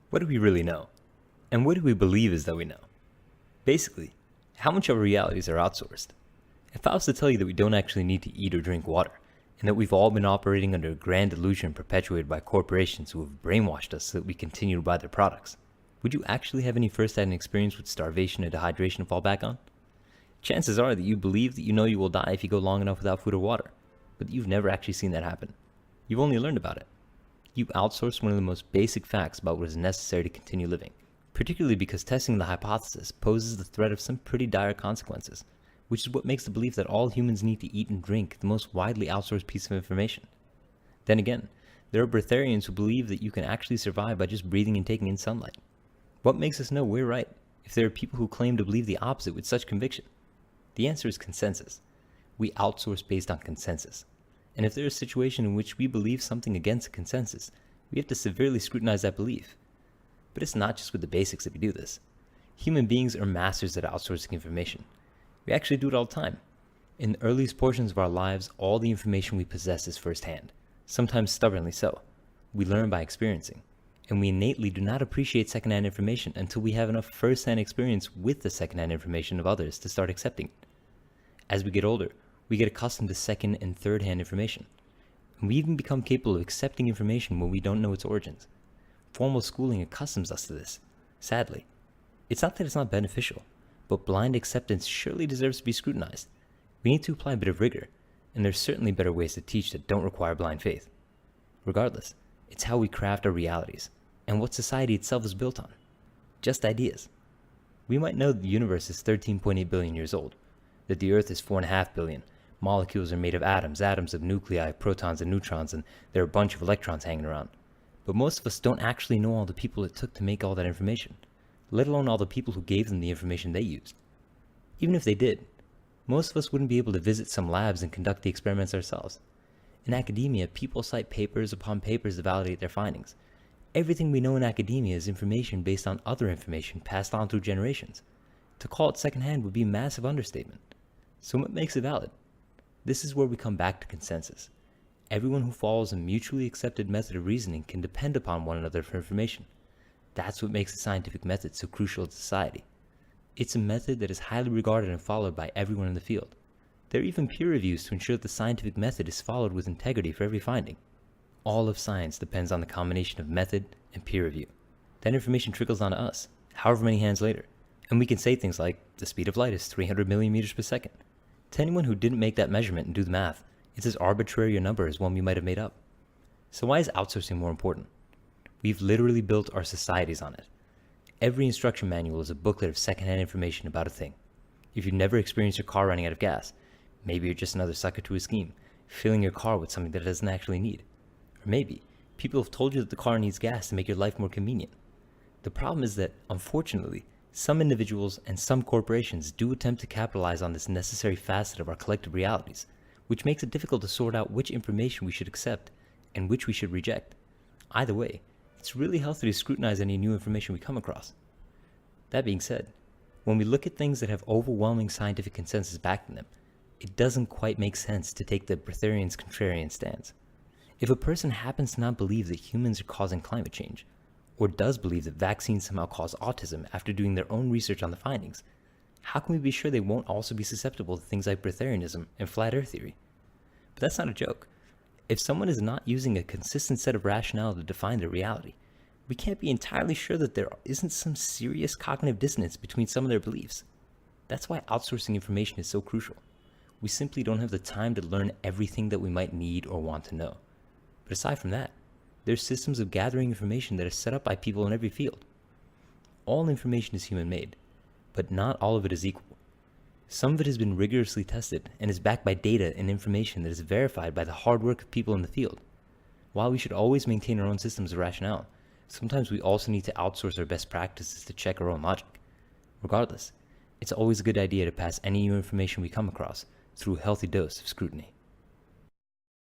What do we really know? And what do we believe is that we know? Basically, how much of our realities are outsourced? If I was to tell you that we don't actually need to eat or drink water, and that we've all been operating under a grand illusion perpetuated by corporations who have brainwashed us so that we continue to buy their products, would you actually have any first-hand experience with starvation and dehydration to fall back on? Chances are that you believe that you know you will die if you go long enough without food or water, but you've never actually seen that happen. You've only learned about it. You outsourced one of the most basic facts about what is necessary to continue living, particularly because testing the hypothesis poses the threat of some pretty dire consequences, which is what makes the belief that all humans need to eat and drink the most widely outsourced piece of information. Then again, there are breatharians who believe that you can actually survive by just breathing and taking in sunlight. What makes us know we're right if there are people who claim to believe the opposite with such conviction? The answer is consensus. We outsource based on consensus. And if there is a situation in which we believe something against a consensus, we have to severely scrutinize that belief. But it's not just with the basics that we do this. Human beings are masters at outsourcing information. We actually do it all the time. In the earliest portions of our lives, all the information we possess is firsthand, sometimes stubbornly so. We learn by experiencing, and we innately do not appreciate secondhand information until we have enough firsthand experience with the secondhand information of others to start accepting it. As we get older, we get accustomed to second and third-hand information, and we even become capable of accepting information when we don't know its origins. Formal schooling accustoms us to this, sadly. It's not that it's not beneficial, but blind acceptance surely deserves to be scrutinized. We need to apply a bit of rigor, and there's certainly better ways to teach that don't require blind faith. Regardless, it's how we craft our realities, and what society itself is built on. Just ideas. We might know that the universe is 13.8 billion years old, that the Earth is 4.5 billion, molecules are made of atoms of nuclei, protons and neutrons, and there are a bunch of electrons hanging around. But most of us don't actually know all the people it took to make all that information, let alone all the people who gave them the information they used. Even if they did, most of us wouldn't be able to visit some labs and conduct the experiments ourselves. In academia, people cite papers upon papers to validate their findings. Everything we know in academia is information based on other information passed on through generations. To call it secondhand would be a massive understatement. So what makes it valid? This is where we come back to consensus. Everyone who follows a mutually accepted method of reasoning can depend upon one another for information. That's what makes the scientific method so crucial to society. It's a method that is highly regarded and followed by everyone in the field. There are even peer reviews to ensure that the scientific method is followed with integrity for every finding. All of science depends on the combination of method and peer review. That information trickles onto us, however many hands later, and we can say things like, the speed of light is 300 million meters per second. To anyone who didn't make that measurement and do the math, it's as arbitrary a number as one we might have made up. So why is outsourcing more important? We've literally built our societies on it. Every instruction manual is a booklet of secondhand information about a thing. If you've never experienced your car running out of gas, maybe you're just another sucker to a scheme, filling your car with something that it doesn't actually need. Or maybe people have told you that the car needs gas to make your life more convenient. The problem is that, unfortunately, some individuals and some corporations do attempt to capitalize on this necessary facet of our collective realities, which makes it difficult to sort out which information we should accept and which we should reject. Either way, it's really healthy to scrutinize any new information we come across. That being said, when we look at things that have overwhelming scientific consensus backing them, it doesn't quite make sense to take the breatharian's contrarian stance. If a person happens to not believe that humans are causing climate change, or does believe that vaccines somehow cause autism after doing their own research on the findings, how can we be sure they won't also be susceptible to things like breatharianism and flat earth theory? But that's not a joke. If someone is not using a consistent set of rationale to define their reality, we can't be entirely sure that there isn't some serious cognitive dissonance between some of their beliefs. That's why outsourcing information is so crucial. We simply don't have the time to learn everything that we might need or want to know. But aside from that, there's systems of gathering information that are set up by people in every field. All information is human-made, but not all of it is equal. Some of it has been rigorously tested and is backed by data and information that is verified by the hard work of people in the field. While we should always maintain our own systems of rationale, sometimes we also need to outsource our best practices to check our own logic. Regardless, it's always a good idea to pass any new information we come across through a healthy dose of scrutiny.